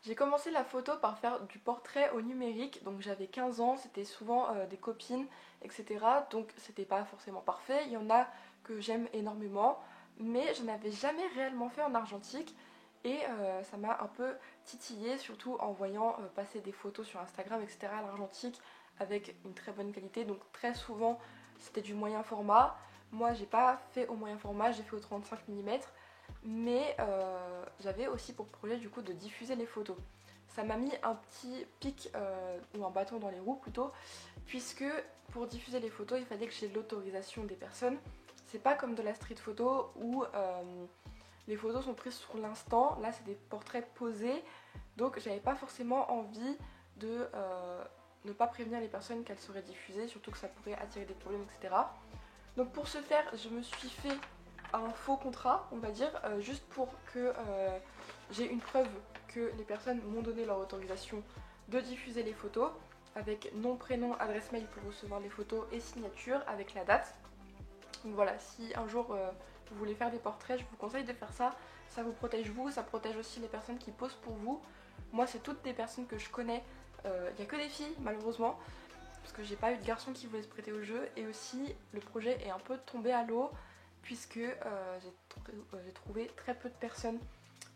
J'ai commencé la photo par faire du portrait au numérique, donc j'avais 15 ans, c'était souvent des copines, etc. Donc c'était pas forcément parfait, il y en a que j'aime énormément, mais je n'avais jamais réellement fait en argentique et ça m'a un peu titillé, surtout en voyant passer des photos sur Instagram, etc. à l'argentique avec une très bonne qualité, donc très souvent c'était du moyen format. Moi j'ai pas fait au moyen format, j'ai fait au 35 mm, mais j'avais aussi pour projet du coup de diffuser les photos. Ça m'a mis un petit pic ou un bâton dans les roues plutôt, puisque pour diffuser les photos il fallait que j'ai l'autorisation des personnes. C'est pas comme de la street photo où les photos sont prises sur l'instant, là c'est des portraits posés, donc j'avais pas forcément envie de ne pas prévenir les personnes qu'elles seraient diffusées, surtout que ça pourrait attirer des problèmes, etc. Donc pour ce faire, je me suis fait un faux contrat, on va dire, juste pour que j'ai une preuve que les personnes m'ont donné leur autorisation de diffuser les photos, avec nom, prénom, adresse mail pour recevoir les photos et signature avec la date. Donc voilà, si un jour vous voulez faire des portraits, je vous conseille de faire ça. Ça vous protège vous, ça protège aussi les personnes qui posent pour vous. Moi, c'est toutes des personnes que je connais. Il n'y a que des filles, malheureusement, parce que j'ai pas eu de garçon qui voulait se prêter au jeu. Et aussi, le projet est un peu tombé à l'eau, puisque j'ai trouvé très peu de personnes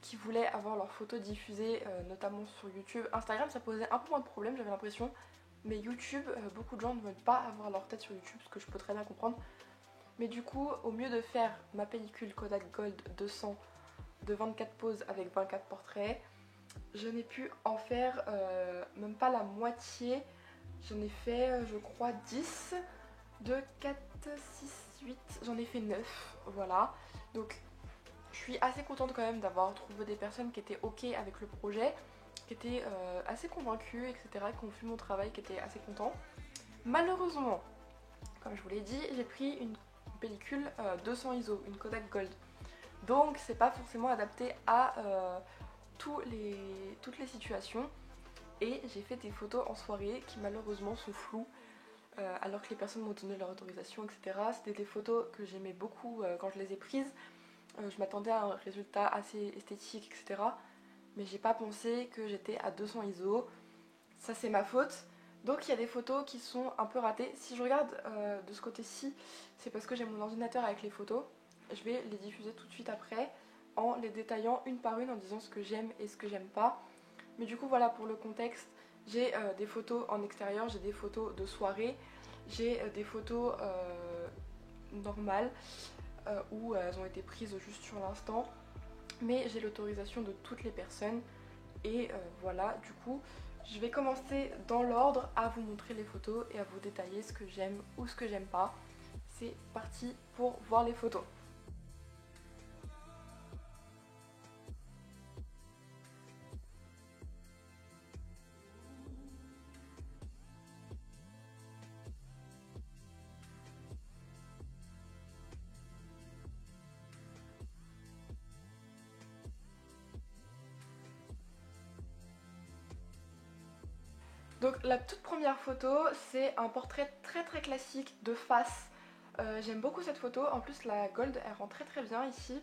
qui voulaient avoir leurs photos diffusées, notamment sur YouTube. Instagram, ça posait un peu moins de problèmes, j'avais l'impression. Mais YouTube, beaucoup de gens ne veulent pas avoir leur tête sur YouTube, ce que je peux très bien comprendre. Mais du coup, au mieux de faire ma pellicule Kodak Gold 200 de 24 poses avec 24 portraits, je n'ai pu en faire même pas la moitié. J'en ai fait, je crois, 10, 2, 4, 6, 8, j'en ai fait 9, voilà. Donc je suis assez contente quand même d'avoir trouvé des personnes qui étaient ok avec le projet, qui étaient assez convaincues, etc., qui ont vu mon travail, qui étaient assez contents. Malheureusement, comme je vous l'ai dit, j'ai pris une pellicule 200 ISO, une Kodak Gold. Donc c'est pas forcément adapté à toutes les situations. Et j'ai fait des photos en soirée qui malheureusement sont floues, alors que les personnes m'ont donné leur autorisation, etc. C'était des photos que j'aimais beaucoup quand je les ai prises. Je m'attendais à un résultat assez esthétique, etc. Mais j'ai pas pensé que j'étais à 200 ISO. Ça c'est ma faute. Donc il y a des photos qui sont un peu ratées. Si je regarde de ce côté-ci, c'est parce que j'ai mon ordinateur avec les photos. Je vais les diffuser tout de suite après en les détaillant une par une en disant ce que j'aime et ce que j'aime pas. Mais du coup voilà pour le contexte, j'ai des photos en extérieur, j'ai des photos de soirée, j'ai des photos normales où elles ont été prises juste sur l'instant. Mais j'ai l'autorisation de toutes les personnes et voilà, du coup je vais commencer dans l'ordre à vous montrer les photos et à vous détailler ce que j'aime ou ce que j'aime pas. C'est parti pour voir les photos. Donc la toute première photo, c'est un portrait très très classique de face. J'aime beaucoup cette photo, en plus la gold elle rend très très bien ici.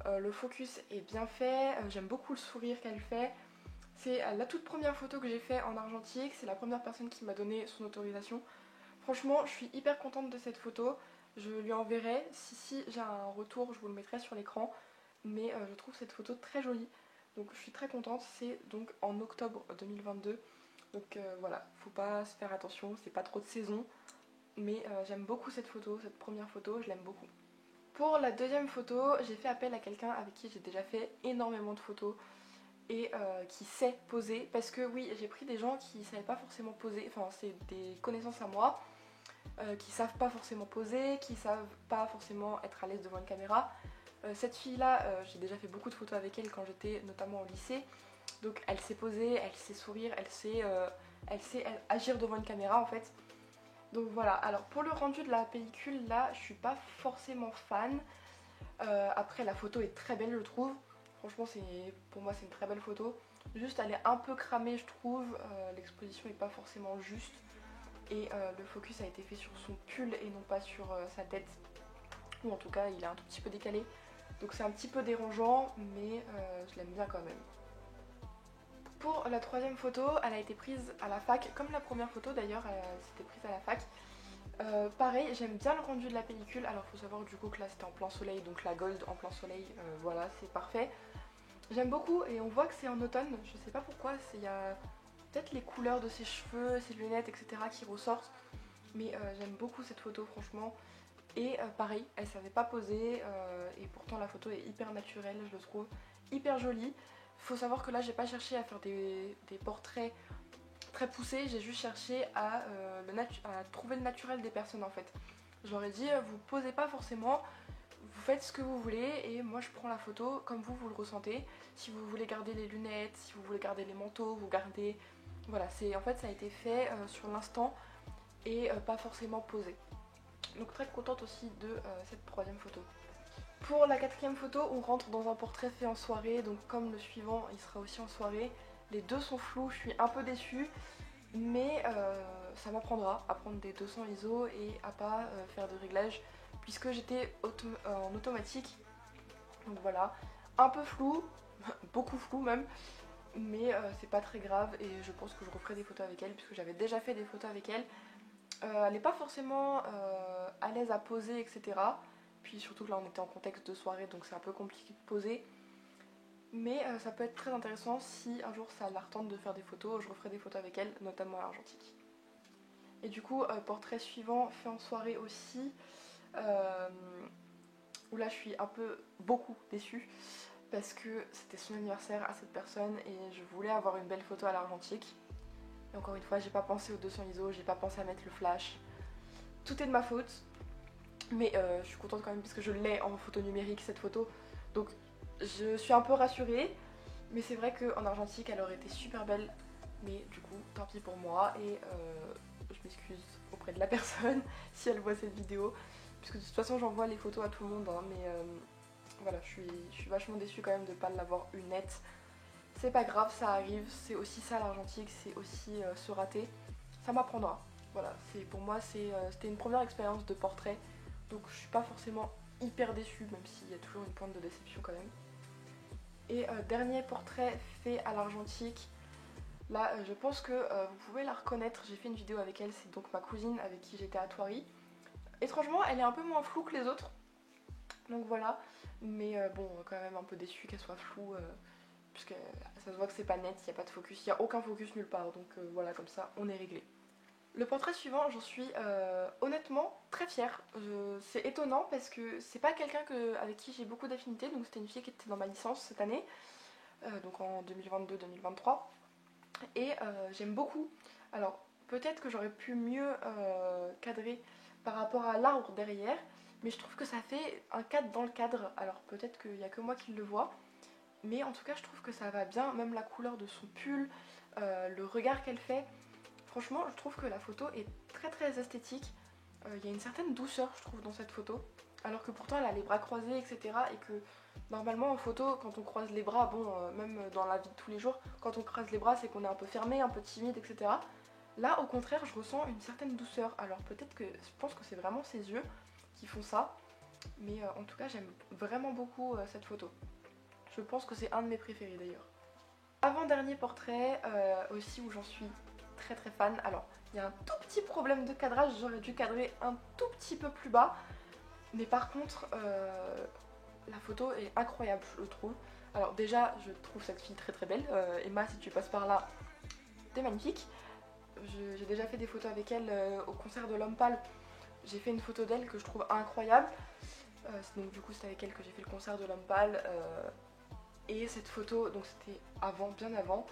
Le focus est bien fait, j'aime beaucoup le sourire qu'elle fait. C'est la toute première photo que j'ai fait en argentique, c'est la première personne qui m'a donné son autorisation. Franchement, je suis hyper contente de cette photo. Je lui enverrai, si j'ai un retour, je vous le mettrai sur l'écran. Mais je trouve cette photo très jolie. Donc je suis très contente, c'est donc en octobre 2022. Donc voilà, faut pas se faire attention, c'est pas trop de saison. Mais j'aime beaucoup cette photo, cette première photo, je l'aime beaucoup. Pour la deuxième photo, j'ai fait appel à quelqu'un avec qui j'ai déjà fait énormément de photos et qui sait poser. Parce que oui, j'ai pris des gens qui savaient pas forcément poser, enfin c'est des connaissances à moi, qui savent pas forcément poser, qui savent pas forcément être à l'aise devant une caméra. Cette fille-là, j'ai déjà fait beaucoup de photos avec elle quand j'étais notamment au lycée. Donc elle sait poser, elle sait sourire, elle sait agir devant une caméra en fait. Donc voilà, alors pour le rendu de la pellicule là, je suis pas forcément fan. Après la photo est très belle je trouve. Franchement pour moi c'est une très belle photo. Juste elle est un peu cramée je trouve, l'exposition est pas forcément juste. Et le focus a été fait sur son pull et non pas sur sa tête. Ou en tout cas il est un tout petit peu décalé. Donc c'est un petit peu dérangeant mais je l'aime bien quand même. Pour la troisième photo, elle a été prise à la fac, comme la première photo d'ailleurs, elle s'était prise à la fac. Pareil, j'aime bien le rendu de la pellicule. Alors faut savoir du coup que là c'était en plein soleil, donc la gold en plein soleil, voilà, c'est parfait. J'aime beaucoup et on voit que c'est en automne, je sais pas pourquoi, il y a peut-être les couleurs de ses cheveux, ses lunettes, etc. qui ressortent. Mais j'aime beaucoup cette photo franchement. Et pareil, elle savait pas poser et pourtant la photo est hyper naturelle, je le trouve hyper jolie. Faut savoir que là j'ai pas cherché à faire des portraits très poussés, j'ai juste cherché à trouver le naturel des personnes en fait. J'aurais dit vous posez pas forcément, vous faites ce que vous voulez et moi je prends la photo comme vous le ressentez. Si vous voulez garder les lunettes, si vous voulez garder les manteaux, vous gardez. Voilà, en fait ça a été fait sur l'instant et pas forcément posé. Donc très contente aussi de cette troisième photo. Pour la quatrième photo, on rentre dans un portrait fait en soirée, donc comme le suivant, il sera aussi en soirée. Les deux sont flous, je suis un peu déçue, mais ça m'apprendra à prendre des 200 ISO et à pas faire de réglages, puisque j'étais en automatique. Donc voilà, un peu flou, beaucoup flou même, mais c'est pas très grave et je pense que je referai des photos avec elle, puisque j'avais déjà fait des photos avec elle. Elle n'est pas forcément à l'aise à poser, etc. Puis surtout que là on était en contexte de soirée, donc c'est un peu compliqué de poser. Mais ça peut être très intéressant si un jour ça la retente de faire des photos, je referai des photos avec elle, notamment à l'argentique. Et du coup, portrait suivant fait en soirée aussi, où là je suis un peu beaucoup déçue parce que c'était son anniversaire à cette personne et je voulais avoir une belle photo à l'argentique. Et encore une fois, j'ai pas pensé aux 200 ISO, j'ai pas pensé à mettre le flash. Tout est de ma faute, mais je suis contente quand même parce que je l'ai en photo numérique cette photo. Donc je suis un peu rassurée, mais c'est vrai qu'en argentique elle aurait été super belle. Mais du coup, tant pis pour moi et je m'excuse auprès de la personne si elle voit cette vidéo. Puisque de toute façon j'envoie les photos à tout le monde, hein, mais voilà, je suis vachement déçue quand même de ne pas l'avoir eu nette. C'est pas grave, ça arrive, c'est aussi ça l'argentique, c'est aussi se rater. Ça m'apprendra. Voilà, pour moi c'était une première expérience de portrait, donc je suis pas forcément hyper déçue, même s'il y a toujours une pointe de déception quand même. Et dernier portrait fait à l'argentique, là je pense que vous pouvez la reconnaître, j'ai fait une vidéo avec elle, c'est donc ma cousine avec qui j'étais à Thoiry. Étrangement elle est un peu moins floue que les autres, donc voilà, mais bon quand même un peu déçue qu'elle soit floue. Puisque ça se voit que c'est pas net, il n'y a pas de focus, il n'y a aucun focus nulle part, donc voilà, comme ça on est réglé. Le portrait suivant, j'en suis honnêtement très fière. C'est étonnant parce que c'est pas quelqu'un avec qui j'ai beaucoup d'affinité, donc c'était une fille qui était dans ma licence cette année, donc en 2022-2023, et j'aime beaucoup. Alors peut-être que j'aurais pu mieux cadrer par rapport à l'arbre derrière, mais je trouve que ça fait un cadre dans le cadre, alors peut-être qu'il n'y a que moi qui le vois. Mais en tout cas je trouve que ça va bien, même la couleur de son pull, le regard qu'elle fait. Franchement je trouve que la photo est très très esthétique. Il y a une certaine douceur je trouve dans cette photo. Alors que pourtant elle a les bras croisés, etc. Et que normalement en photo quand on croise les bras, bon même dans la vie de tous les jours, quand on croise les bras c'est qu'on est un peu fermé, un peu timide, etc. Là au contraire je ressens une certaine douceur. Alors peut-être que je pense que c'est vraiment ses yeux qui font ça. Mais en tout cas j'aime vraiment beaucoup cette photo. Je pense que c'est un de mes préférés d'ailleurs. Avant-dernier portrait aussi où j'en suis très très fan. Alors il y a un tout petit problème de cadrage, j'aurais dû cadrer un tout petit peu plus bas. Mais par contre la photo est incroyable je le trouve. Alors déjà je trouve cette fille très très belle. Emma si tu passes par là, t'es magnifique. J'ai déjà fait des photos avec elle au concert de l'Homme Pâle. J'ai fait une photo d'elle que je trouve incroyable. Donc du coup c'est avec elle que j'ai fait le concert de l'Homme Pâle. Et cette photo, donc c'était avant, bien avant,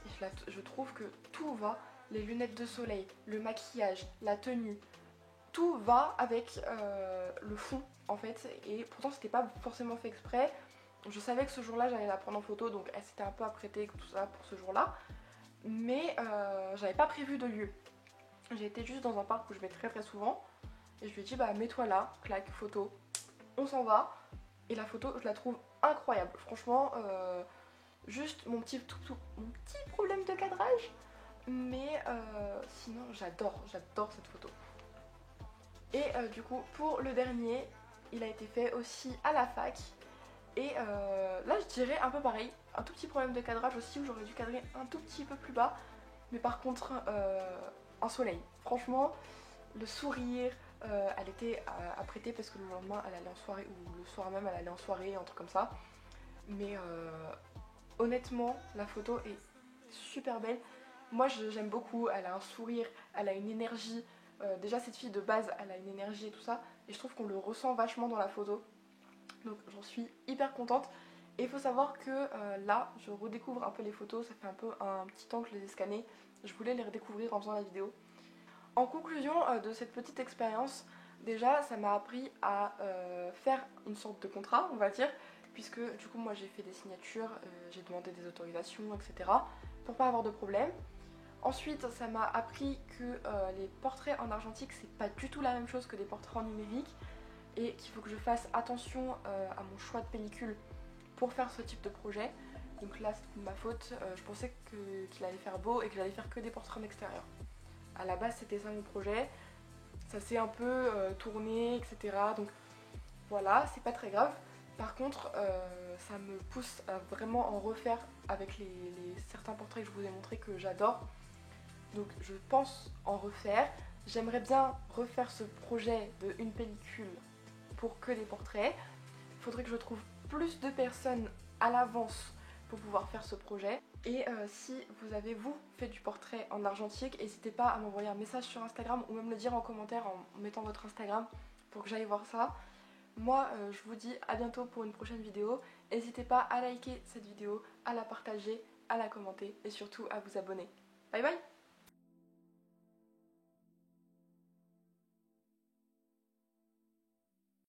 et je trouve que tout va, les lunettes de soleil, le maquillage, la tenue, tout va avec le fond en fait. Et pourtant c'était pas forcément fait exprès. Je savais que ce jour-là j'allais la prendre en photo, donc elle s'était un peu apprêtée tout ça pour ce jour-là. Mais j'avais pas prévu de lieu. J'ai été juste dans un parc où je vais très très souvent. Et je lui ai dit bah mets-toi là, clac, photo, on s'en va. Et la photo je la trouve incroyable, franchement, juste mon petit problème de cadrage, mais sinon j'adore cette photo. Et du coup pour le dernier, il a été fait aussi à la fac, et là je dirais un peu pareil, un tout petit problème de cadrage aussi où j'aurais dû cadrer un tout petit peu plus bas. Mais par contre, un soleil. Franchement, le sourire, elle était apprêtée parce que le lendemain elle allait en soirée ou le soir même elle allait en soirée, un truc comme ça. Mais honnêtement, la photo est super belle. Moi j'aime beaucoup, elle a un sourire, elle a une énergie. Déjà cette fille de base, elle a une énergie et tout ça. Et je trouve qu'on le ressent vachement dans la photo. Donc j'en suis hyper contente. Et il faut savoir que là, je redécouvre un peu les photos. Ça fait un peu un petit temps que je les ai scannées. Je voulais les redécouvrir en faisant la vidéo. En conclusion de cette petite expérience, déjà ça m'a appris à faire une sorte de contrat, on va dire, puisque du coup moi j'ai fait des signatures, j'ai demandé des autorisations, etc. pour pas avoir de problème. Ensuite ça m'a appris que les portraits en argentique c'est pas du tout la même chose que des portraits en numérique et qu'il faut que je fasse attention à mon choix de pellicule pour faire ce type de projet. Donc là c'est de ma faute, je pensais qu'il allait faire beau et que j'allais faire que des portraits en extérieur. À la base c'était ça mon projet, ça s'est un peu tourné, etc. Donc voilà, c'est pas très grave. Par contre, ça me pousse à vraiment en refaire avec certains portraits que je vous ai montrés que j'adore. Donc je pense en refaire. J'aimerais bien refaire ce projet de une pellicule pour que des portraits. Il faudrait que je trouve plus de personnes à l'avance pour pouvoir faire ce projet. Et si vous avez vous fait du portrait en argentique, n'hésitez pas à m'envoyer un message sur Instagram ou même le dire en commentaire en mettant votre Instagram pour que j'aille voir ça. Moi je vous dis à bientôt pour une prochaine vidéo. N'hésitez pas à liker cette vidéo, à la partager, à la commenter et surtout à vous abonner. Bye bye!